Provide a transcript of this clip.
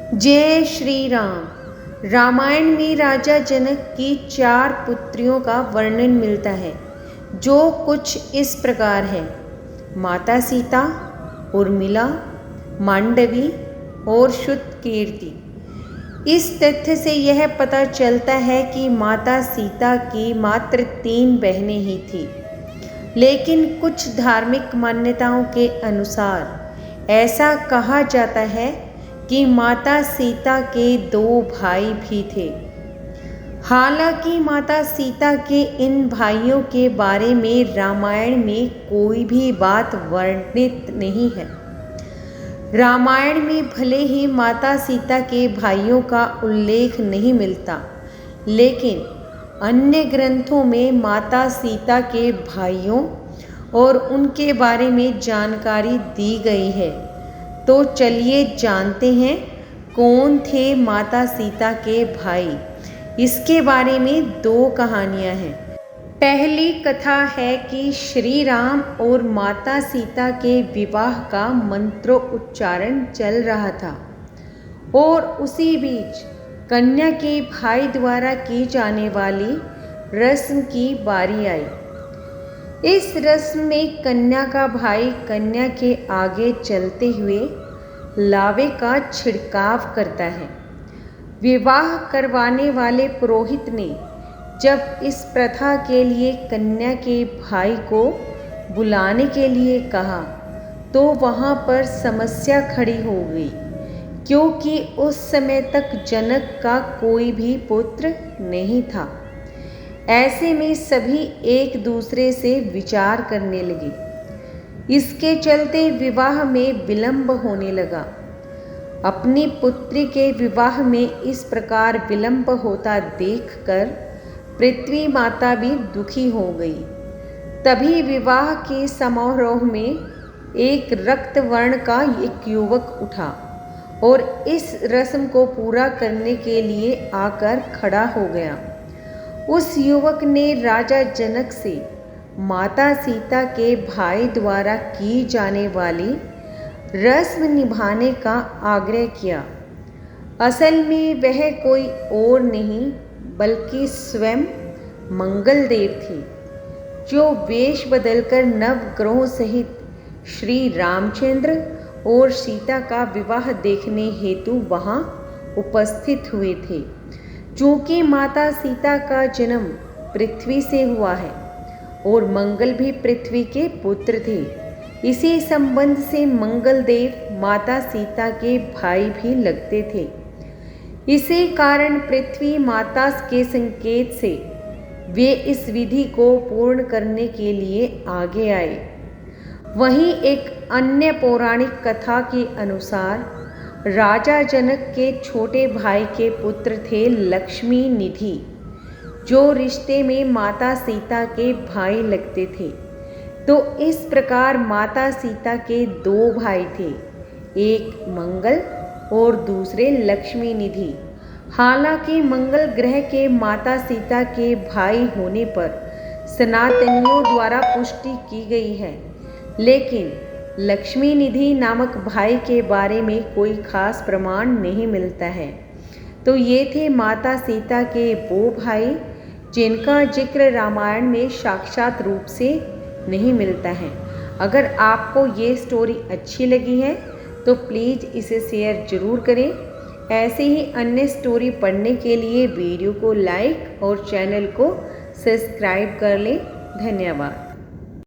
जय श्री राम। रामायण में राजा जनक की 4 पुत्रियों का वर्णन मिलता है, जो कुछ इस प्रकार है। माता सीता, उर्मिला, मांडवी और श्रुतकीर्ति। इस तथ्य से यह पता चलता है कि माता सीता की मात्र 3 बहनें ही थीं, लेकिन कुछ धार्मिक मान्यताओं के अनुसार ऐसा कहा जाता है कि माता सीता के 2 भाई भी थे। हालांकि माता सीता के इन भाइयों के बारे में रामायण में कोई भी बात वर्णित नहीं है। रामायण में भले ही माता सीता के भाइयों का उल्लेख नहीं मिलता, लेकिन अन्य ग्रंथों में माता सीता के भाइयों और उनके बारे में जानकारी दी गई है। तो चलिए जानते हैं कौन थे माता सीता के भाई। इसके बारे में 2 कहानियां हैं। पहली कथा है कि श्री राम और माता सीता के विवाह का मंत्रोच्चारण चल रहा था और उसी बीच कन्या के भाई द्वारा की जाने वाली रस्म की बारी आई। इस रस्म में कन्या का भाई कन्या के आगे चलते हुए लावे का छिड़काव करता है। विवाह करवाने वाले पुरोहित ने जब इस प्रथा के लिए कन्या के भाई को बुलाने के लिए कहा, तो वहाँ पर समस्या खड़ी हो गई, क्योंकि उस समय तक जनक का कोई भी पुत्र नहीं था। ऐसे में सभी एक दूसरे से विचार करने लगे। इसके चलते विवाह में विलंब होने लगा। अपनी पुत्री के विवाह में इस प्रकार विलंब होता देखकर पृथ्वी माता भी दुखी हो गई। तभी विवाह के समारोह में एक रक्त वर्ण का एक युवक उठा और इस रस्म को पूरा करने के लिए आकर खड़ा हो गया। उस युवक ने राजा जनक से माता सीता के भाई द्वारा की जाने वाली रस्म निभाने का आग्रह किया। असल में वह कोई और नहीं बल्कि स्वयं मंगलदेव थे, जो वेश बदलकर नवग्रहों सहित श्री रामचंद्र और सीता का विवाह देखने हेतु वहां उपस्थित हुए थे। चूँकि माता सीता का जन्म पृथ्वी से हुआ है और मंगल भी पृथ्वी के पुत्र थे, इसी संबंध से मंगलदेव माता सीता के भाई भी लगते थे। इसी कारण पृथ्वी माता के संकेत से वे इस विधि को पूर्ण करने के लिए आगे आए। वहीं एक अन्य पौराणिक कथा के अनुसार राजा जनक के छोटे भाई के पुत्र थे लक्ष्मी निधि, जो रिश्ते में माता सीता के भाई लगते थे। तो इस प्रकार माता सीता के 2 भाई थे, एक मंगल और दूसरे लक्ष्मी निधि। हालांकि मंगल ग्रह के माता सीता के भाई होने पर सनातनियों द्वारा पुष्टि की गई है, लेकिन लक्ष्मी निधि नामक भाई के बारे में कोई खास प्रमाण नहीं मिलता है। तो ये थे माता सीता के वो भाई जिनका जिक्र रामायण में साक्षात रूप से नहीं मिलता है। अगर आपको ये स्टोरी अच्छी लगी है तो प्लीज़ इसे शेयर ज़रूर करें। ऐसे ही अन्य स्टोरी पढ़ने के लिए वीडियो को लाइक और चैनल को सब्सक्राइब कर लें। धन्यवाद।